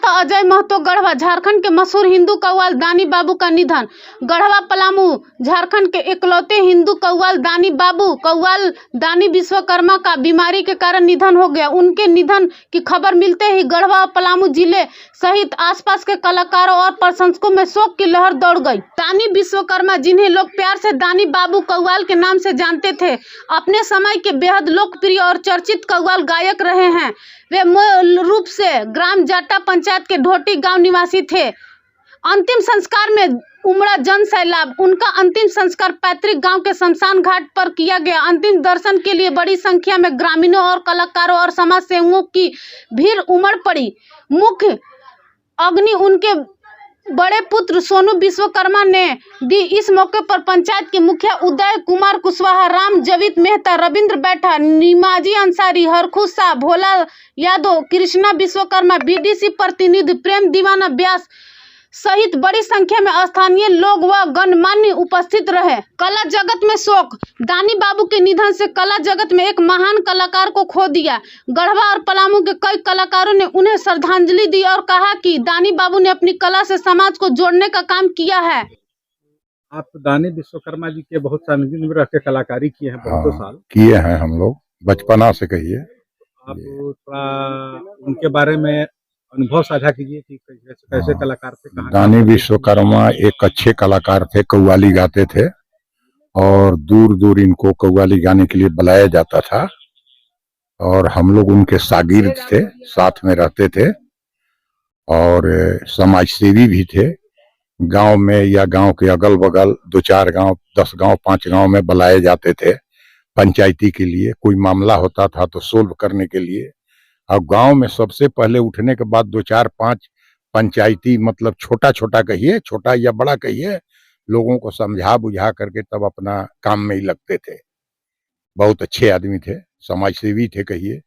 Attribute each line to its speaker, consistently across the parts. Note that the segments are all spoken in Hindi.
Speaker 1: संवाददाता अजय महतो, गढ़वा। झारखंड के मशहूर हिंदू कव्वाल दानी बाबू का निधन। गढ़वा पलामू झारखंड के इकलौते हिंदू कव्वाल दानी बाबू कव्वाल दानी विश्वकर्मा का बीमारी के कारण निधन हो गया। उनके निधन की खबर मिलते ही गढ़वा और पलामू जिले सहित आसपास के कलाकारों और प्रशंसकों में शोक की लहर दौड़ गई। दानी विश्वकर्मा, जिन्हें लोग प्यार से दानी बाबू कव्वाल के नाम से जानते थे, अपने समय के बेहद लोकप्रिय और चर्चित कव्वाल गायक रहे हैं। वे मूल रूप से ग्राम जाटा पंचायत के ढोटी गांव निवासी थे। अंतिम संस्कार में उमड़ा जन सैलाब। उनका अंतिम संस्कार पैतृक गांव के शमशान घाट पर किया गया। अंतिम दर्शन के लिए बड़ी संख्या में ग्रामीणों और कलाकारों और समाज सेवकों की भीड़ उमड़ पड़ी। मुख्य अग्नि उनके बड़े पुत्र सोनू विश्वकर्मा ने दी। इस मौके पर पंचायत के मुखिया उदय कुमार कुशवाहा, राम जवित मेहता, रविंद्र बैठा, निमाजी अंसारी, हरखू शाह, भोला यादव, कृष्णा विश्वकर्मा, बीडीसी प्रतिनिधि प्रेम दीवाना व्यास सहित बड़ी संख्या में स्थानीय लोग व गणमान्य उपस्थित रहे। कला जगत में शोक। दानी बाबू के निधन से कला जगत में एक महान कलाकार को खो दिया। गढ़वा और पलामू के कई कलाकारों ने उन्हें श्रद्धांजलि दी और कहा कि दानी बाबू ने अपनी कला से समाज को जोड़ने का काम किया है।
Speaker 2: आप दानी विश्वकर्मा जी के बहुत सानिध्य में रह के कलाकारी किए हैं, बहुत साल
Speaker 3: किए हैं हम लोग, बचपना से कहिए।
Speaker 2: आप थोड़ा उनके बारे में अनुभव साझा कीजिए कि कैसे कलाकार थे, कहाँ
Speaker 3: दानी विश्वकर्मा एक अच्छे कलाकार थे, कव्वाली गाते थे और दूर दूर इनको कव्वाली गाने के लिए बुलाया जाता था और हम लोग उनके शागिर्द थे, साथ में रहते थे और समाज सेवी भी थे। गांव में या गांव के अगल बगल 2-4 गांव, 10 गांव, 5 गांव में बुलाए जाते थे पंचायती के लिए। कोई मामला होता था तो सोल्व करने के लिए। और गांव में सबसे पहले उठने के बाद 2-4-5 पंचायती, मतलब छोटा छोटा कहिए, छोटा या बड़ा कहिए, लोगों को समझा बुझा करके तब अपना काम में ही लगते थे। बहुत अच्छे आदमी थे, समाज सेवी थे कहिए।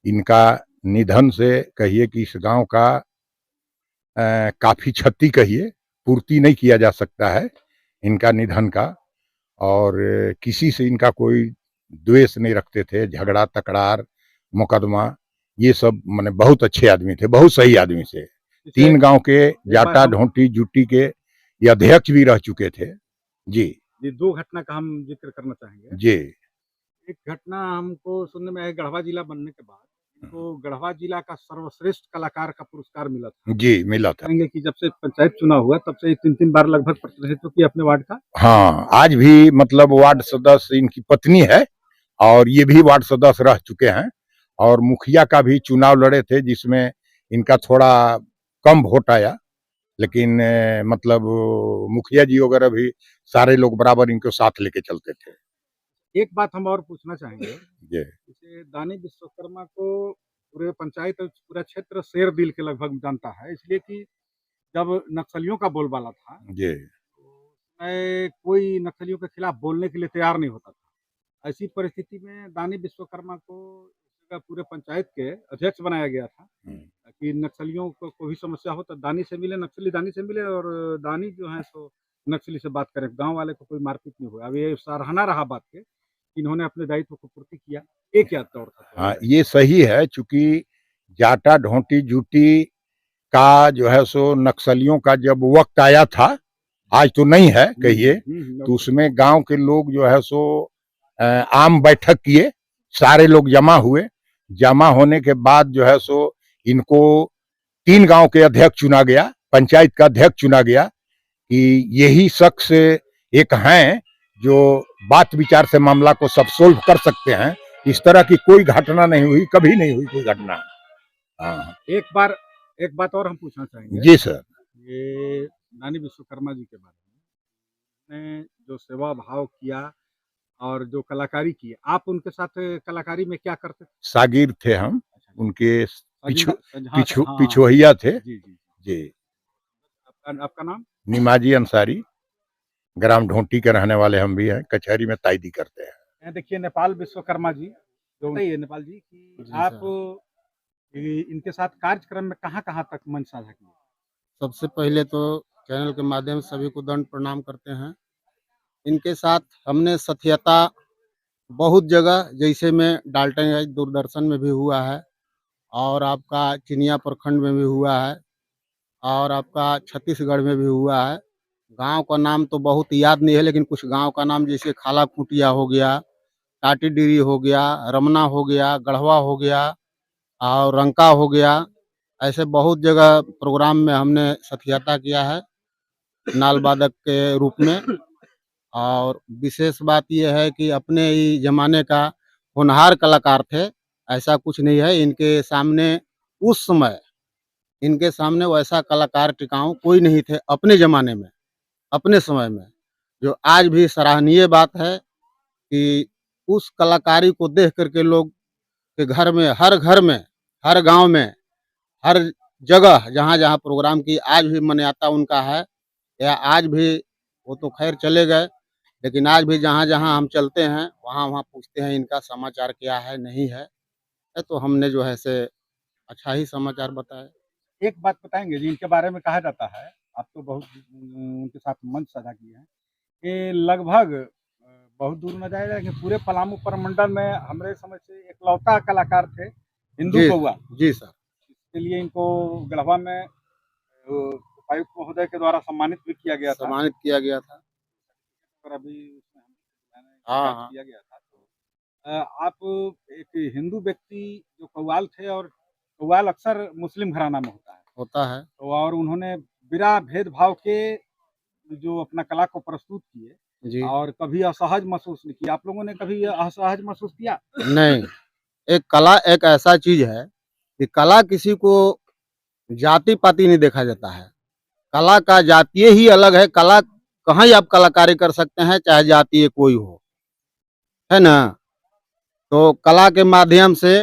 Speaker 3: इनका निधन से कहिए कि इस गांव का काफी क्षति कहिए, पूर्ति नहीं किया जा सकता है इनका निधन का। और किसी से इनका कोई द्वेष नहीं रखते थे, झगड़ा तकरार मुकदमा ये सब, माने बहुत अच्छे आदमी थे, बहुत सही आदमी थे। 3 गांव के जाटा ढोंटी जुटी के ये अध्यक्ष भी रह चुके थे जी।
Speaker 2: ये 2 घटना का हम जिक्र करना चाहेंगे
Speaker 3: जी।
Speaker 2: एक घटना हमको सुनने में आया, गढ़वा जिला बनने के बाद इनको गढ़वा जिला का सर्वश्रेष्ठ कलाकार का पुरस्कार मिला था।
Speaker 3: जी, मिला था।
Speaker 2: कहेंगे कि जब से पंचायत चुनाव हुआ तब से 3-3 बार लगभग प्रतिनिधित्व किया अपने वार्ड का।
Speaker 3: हाँ, आज भी मतलब वार्ड सदस्य इनकी पत्नी है और ये भी वार्ड सदस्य रह चुके हैं और मुखिया का भी चुनाव लड़े थे जिसमें इनका थोड़ा कम वोट आया, लेकिन मतलब मुखिया जी वगैरह भी सारे लोग बराबर इनको साथ लेके चलते थे।
Speaker 2: एक बात हम और पूछना चाहेंगे,
Speaker 3: जी।
Speaker 2: जैसे दानी विश्वकर्मा को पूरे पंचायत और पूरा क्षेत्र शेर दिल के लगभग जानता है, इसलिए कि जब नक्सलियों का बोलबाला था
Speaker 3: जी।
Speaker 2: तो कोई नक्सलियों के खिलाफ बोलने के लिए तैयार नहीं होता था। ऐसी परिस्थिति में दानी विश्वकर्मा को पूरे पंचायत के अध्यक्ष बनाया गया था कि नक्सलियों को भी समस्या हो तो दानी से मिले, नक्सली दानी से मिले और दानी जो है तो नक्सली से बात करें, गांव वाले को कोई मारपीट नहीं हुआ। अब ये सराहना रहा बात के, इन्होंने अपने दायित्व को पूर्ति किया। एक क्या तौर था?
Speaker 3: हाँ, ये सही है, चूंकि जाटा ढोंटी जुटी का जो है सो नक्सलियों का जब वक्त आया था, आज तो नहीं है कहिए, तो उसमें गांव के लोग जो है सो आम बैठक किए, सारे लोग जमा हुए। जमा होने के बाद जो है सो इनको 3 गांव के अध्यक्ष चुना गया, पंचायत का अध्यक्ष चुना गया कि यही शख्स एक हैं जो बात विचार से मामला को सब सोल्व कर सकते हैं। इस तरह की कोई घटना नहीं हुई, कभी नहीं हुई कोई घटना। हाँ।
Speaker 2: एक बात और हम पूछना चाहेंगे।
Speaker 3: जी सर।
Speaker 2: ये दानी विश्वकर्मा जी के बारे में जो सेवा भाव किया और जो कलाकारी की, आप उनके साथ कलाकारी में क्या करते थे?
Speaker 3: शागिर्द थे हम, उनके पिछुहिया थे।
Speaker 2: जी जी
Speaker 3: जी।
Speaker 2: आपका नाम?
Speaker 3: निमाजी अंसारी, ग्राम ढोंटी के रहने वाले हम भी हैं, कचहरी में ताइदी करते हैं।
Speaker 2: देखिए नेपाल विश्वकर्मा जी, जो नेपाल जी की आप इनके साथ कार्यक्रम में कहाँ तक मंच साझा किए?
Speaker 4: सबसे पहले तो चैनल के माध्यम से सभी को दंड प्रणाम करते हैं। इनके साथ हमने सत्यता बहुत जगह, जैसे में डाल्टनगंज दूरदर्शन में भी हुआ है और आपका चिनिया प्रखंड में भी हुआ है, और आपका छत्तीसगढ़ में भी हुआ है। गांव का नाम तो बहुत याद नहीं है, लेकिन कुछ गांव का नाम जैसे खाला खूंटिया हो गया, टाटीडीरी हो गया, रमना हो गया, गढ़वा हो गया और रंका हो गया। ऐसे बहुत जगह प्रोग्राम में हमने सथियता किया है नाल वादक के रूप में। और विशेष बात यह है कि अपने ही ज़माने का होनहार कलाकार थे, ऐसा कुछ नहीं है। इनके सामने उस समय इनके सामने वैसा कलाकार टिकाऊ कोई नहीं थे अपने ज़माने में, अपने समय में। जो आज भी सराहनीय बात है कि उस कलाकारी को देख कर के लोग के घर में, हर गाँव में, हर जगह जहाँ-जहाँ प्रोग्राम की आज भी मान्यता उनका है। या आज भी वो तो ख़ैर चले गए, लेकिन आज भी जहाँ-जहाँ हम चलते हैं, वहाँ-वहाँ पूछते हैं इनका समाचार क्या है, नहीं है। तो हमने जो है से अच्छा ही समाचार बताया।
Speaker 2: एक बात बताएँगे जी, इनके बारे में कहा जाता है, आप तो बहुत उनके साथ मंच साझा किए हैं, कि लगभग बहुत दूर न जाएगा लेकिन पूरे पलामू प्रमंडल में हमारे समझ से इकलौता कलाकार थे, हिंदू
Speaker 4: जी,
Speaker 2: कौवा।
Speaker 4: जी सर।
Speaker 2: इसके लिए इनको गढ़वा में उपायुक्त महोदय के द्वारा सम्मानित भी किया गया था।
Speaker 4: सम्मानित किया गया था।
Speaker 2: और अभी उसमें मैंने
Speaker 4: हाँ,
Speaker 2: याद
Speaker 4: हाँ।
Speaker 2: किया गया था। तो आप एक हिंदू व्यक्ति जो कव्वाल थे और कव्वाल अक्सर मुस्लिम घराना में होता है।
Speaker 4: होता है।
Speaker 2: तो और उन्होंने बिना भेदभाव के जो अपना कला को प्रस्तुत किए
Speaker 4: जी।
Speaker 2: और कभी असहज महसूस नहीं किया। आप लोगों ने कभी असहज महसूस किया?
Speaker 4: नहीं, एक कला एक ऐसा चीज़ है कि कला किसी को जाति-पाति नहीं देखा जाता है। कला का जातीय ही अलग है, कला कहाँ ही आप कलाकारी कर सकते हैं, चाहे जातीय कोई हो, है ना? तो कला के माध्यम से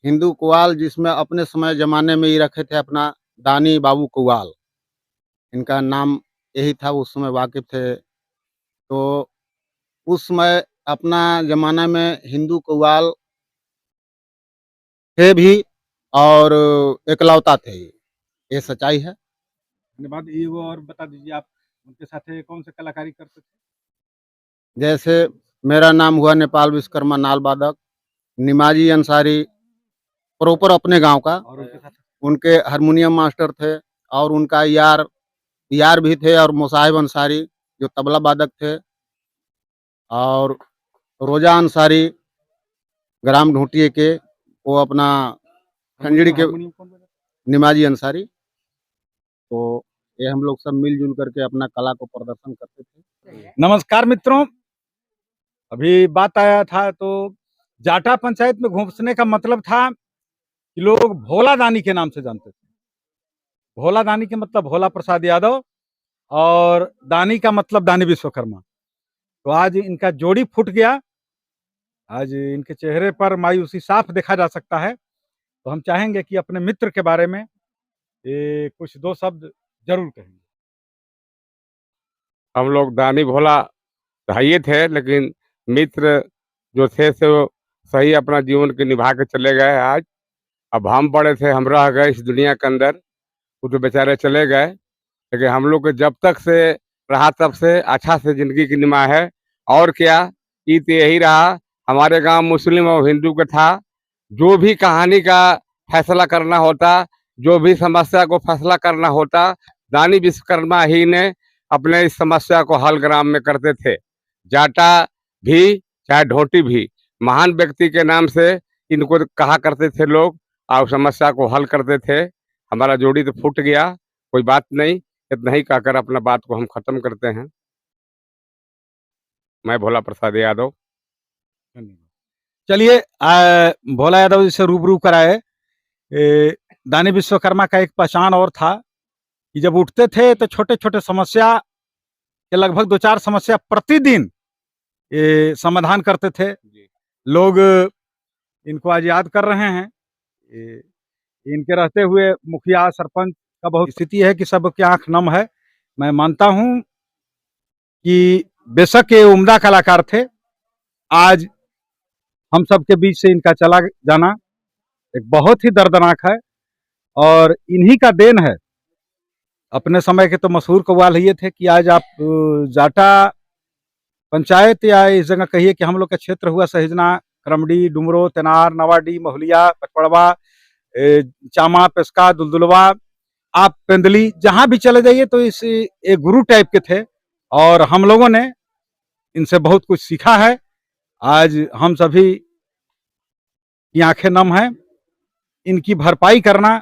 Speaker 4: हिंदू कव्वाल जिसमें अपने समय ज़माने में ही रखे थे अपना दानी बाबू कव्वाल, इनका नाम यही था, उस समय वाकिफ़ थे। तो उस समय अपना ज़माना में हिंदू कव्वाल थे भी और इकलौता थे ये सच्चाई है।
Speaker 2: धन्यवाद। ये वो और बता दीजिए आप उनके साथ कौन से कलाकारी करते थे?
Speaker 4: जैसे मेरा नाम हुआ नेपाल विश्वकर्मा नाल वादक, निमाजी अंसारी प्रॉपर अपने गाँव का,
Speaker 2: और उनके साथ
Speaker 4: उनके हारमोनियम मास्टर थे और उनका यार भी थे और मुसाहिब अंसारी जो तबला वादक थे और रोजा अंसारी ग्राम ढूंढिए के वो अपना खंजड़ी के
Speaker 2: हारमोनियम कौन बजाता?
Speaker 4: निमाजी अंसारी। तो ये हम लोग सब मिल-जुल करके अपना कला को प्रदर्शन करते थे।
Speaker 2: नमस्कार मित्रों, अभी बात आया था तो जाटा पंचायत में घुसने का मतलब था कि लोग भोला दानी के नाम से जानते थे। भोला दानी के मतलब भोला प्रसाद यादव और दानी का मतलब दानी विश्वकर्मा। तो आज इनका जोड़ी फूट गया। आज इनके चेहरे पर मायूसी साफ देखा जा सकता है। तो हम चाहेंगे कि अपने मित्र के बारे में कुछ 2 शब्द ज़रूर कहेंगे।
Speaker 5: हम लोग दानी भोला भाइये थे, लेकिन मित्र जो थे सो सही अपना जीवन के निभा के चले गए आज। अब हम पड़े थे, हम रह गए इस दुनिया के अंदर, वो तो बेचारे चले गए। लेकिन हम लोग को जब तक से रहा तब से अच्छा से ज़िंदगी की निमा है। और क्या, ईद यही रहा, हमारे गाँव मुस्लिम और हिंदू का था। जो भी कहानी का फैसला करना होता, जो भी समस्या को फैसला करना होता, दानी विश्वकर्मा ही ने अपने इस समस्या को हल ग्राम में करते थे। जाटा भी चाहे ढोटी भी महान व्यक्ति के नाम से इनको कहा करते थे लोग और समस्या को हल करते थे। हमारा जोड़ी तो फूट गया, कोई बात नहीं, इतना ही कहकर अपना बात को हम खत्म करते हैं। मैं भोला प्रसाद यादव।
Speaker 2: धन्यवाद। चलिए भोला यादव जी से रूबरू कराए। दानी विश्वकर्मा का एक पहचान और था कि जब उठते थे तो छोटे-छोटे समस्या के लगभग 2-4 समस्या प्रतिदिन समाधान करते थे। लोग इनको आज याद कर रहे हैं। इनके रहते हुए मुखिया, सरपंच का बहुत स्थिति है कि सबकी आँख नम है। मैं मानता हूँ कि बेशक ये उम्दा कलाकार थे। आज हम सबके बीच से इनका चला जाना एक बहुत ही दर्दनाक है और इन्हीं का देन है। अपने समय के तो मशहूर कव्वाल ये थे कि आज आप जाटा पंचायत या इस जगह कहिए कि हम लोग का क्षेत्र हुआ सहिजना, करमडी, डुमरो, तेनार, नवाडी, महुलिया, पचपड़वा, चामा, पेस्का, दुलदुलवा, आप पेंदली जहां भी चले जाइए तो इस एक गुरु टाइप के थे और हम लोगों ने इनसे बहुत कुछ सीखा है। आज हम सभी की आंखें नम हैं। इनकी भरपाई करना